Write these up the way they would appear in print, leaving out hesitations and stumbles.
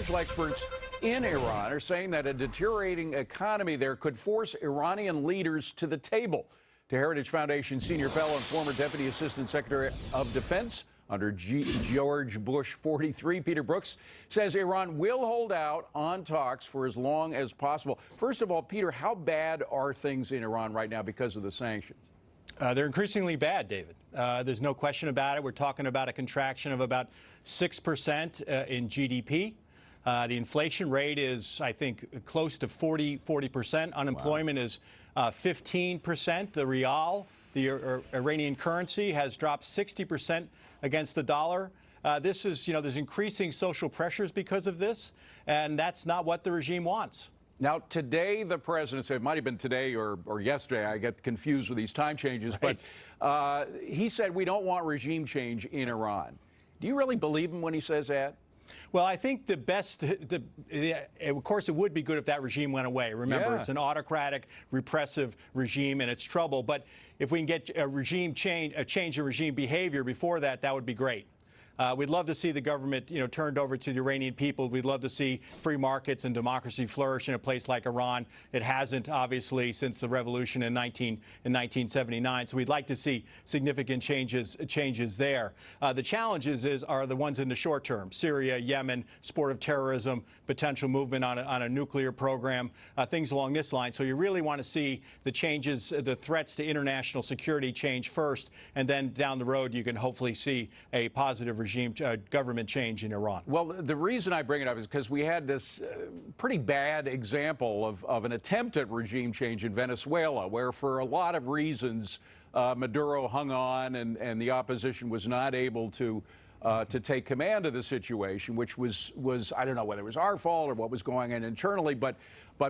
financial experts in Iran are saying that a deteriorating economy there could force Iranian leaders to the table. To Heritage Foundation senior fellow and former Deputy Assistant Secretary of Defense under George Bush 43, Peter Brookes, says Iran will hold out on talks for as long as possible. First of all, Peter, how bad are things in Iran right now because of the sanctions? They're increasingly bad, David. There's no question about it. We're talking about a contraction of about 6% in GDP. The inflation rate is, I think, close to 40%. Unemployment is 15%. The rial, the Iranian currency, has dropped 60% against the dollar. This is, there's increasing social pressures because of this, and that's not what the regime wants. Now, today, the president said, it might have been today or yesterday, I get confused with these time changes, right. But he said we don't want regime change in Iran. Do you really believe him when he says that? Well, I think of course, it would be good if that regime went away. Remember, It's an autocratic, repressive regime, and it's trouble. But if we can get a change in regime behavior before that, that would be great. We'd love to see the government, turned over to the Iranian people. We'd love to see free markets and democracy flourish in a place like Iran. It hasn't, obviously, since the revolution in 1979. So we'd like to see significant changes there. The challenges are the ones in the short term: Syria, Yemen, sport of terrorism, potential movement on a nuclear program, things along this line. So you really want to see the changes, the threats to international security change first, and then down the road you can hopefully see a positive government change in Iran. Well, the reason I bring it up is because we had this pretty bad example of an attempt at regime change in Venezuela, where for a lot of reasons Maduro hung on and the opposition was not able to take command of the situation, which was I don't know whether it was our fault or what was going on internally, but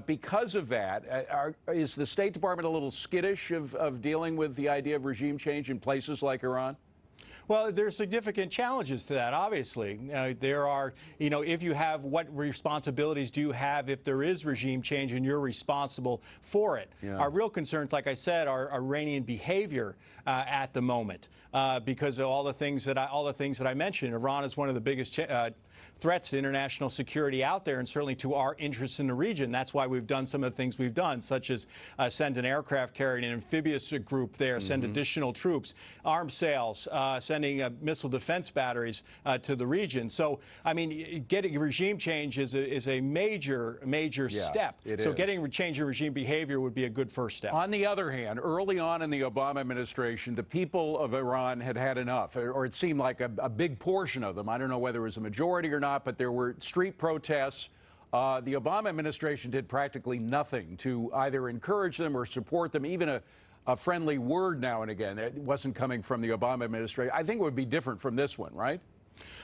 because of that, is the State Department a little skittish of dealing with the idea of regime change in places like Iran? Well, there's significant challenges to that, obviously. There are, if you have, what responsibilities do you have if there is regime change and you're responsible for it? Yeah. Our real concerns, like I said, are Iranian behavior at the moment, because of all the things that I mentioned. Iran is one of the biggest threats to international security out there, and certainly to our interests in the region. That's why we've done some of the things we've done, such as send an aircraft carrying an amphibious group there, send additional troops, arms sales, sending missile defense batteries to the region. So, I mean, getting regime change is a major step. So getting change in regime behavior would be a good first step. On the other hand, early on in the Obama administration, the people of Iran had enough, or it seemed like a big portion of them. I don't know whether it was a majority or not, but there were street protests. The Obama administration did practically nothing to either encourage them or support them, even a friendly word now and again. It wasn't coming from the Obama administration. I think it would be different from this one, right?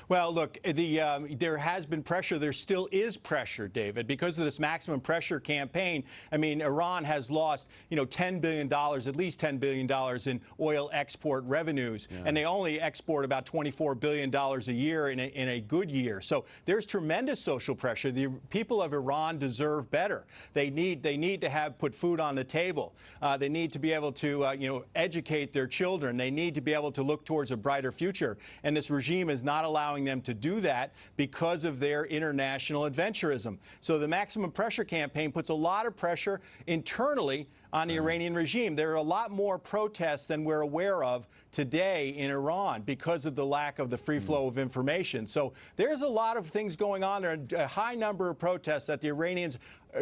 Well, look, there has been pressure. There still is pressure, David, because of this maximum pressure campaign. I mean, Iran has lost, $10 billion, at least $10 billion in oil export revenues, and they only export about $24 billion a year in a good year. So there's tremendous social pressure. The people of Iran deserve better. They need to put food on the table. They need to be able to, educate their children. They need to be able to look towards a brighter future. And this regime is not allowing them to do that because of their international adventurism. So the maximum pressure campaign puts a lot of pressure internally on the Iranian regime. There are a lot more protests than we're aware of today in Iran because of the lack of the free flow of information. So there's a lot of things going on there, a high number of protests that the Iranian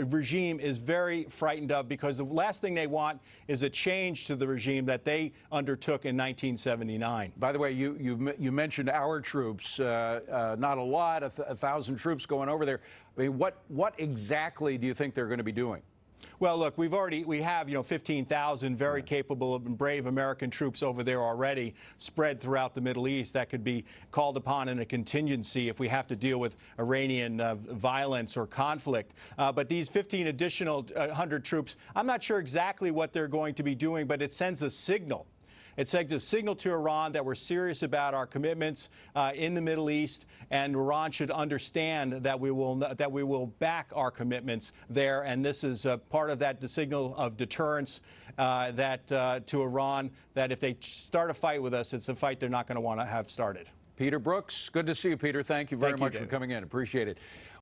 regime is very frightened of, because the last thing they want is a change to the regime that they undertook in 1979. By the way, you mentioned our troops, not a lot, 1,000 troops going over there. I mean, what exactly do you think they're going to be doing? Well, look, we have 15,000 very capable and brave American troops over there already, spread throughout the Middle East, that could be called upon in a contingency if we have to deal with Iranian violence or conflict. But these 15 additional 100 troops, I'm not sure exactly what they're going to be doing, but it sends a signal. It sends a signal to Iran that we're serious about our commitments in the Middle East, and Iran should understand that we will back our commitments there. And this is part of that, the signal of deterrence to Iran, that if they start a fight with us, it's a fight they're not going to want to have started. Peter Brookes, good to see you, Peter. Thank you very much for coming in. Appreciate it.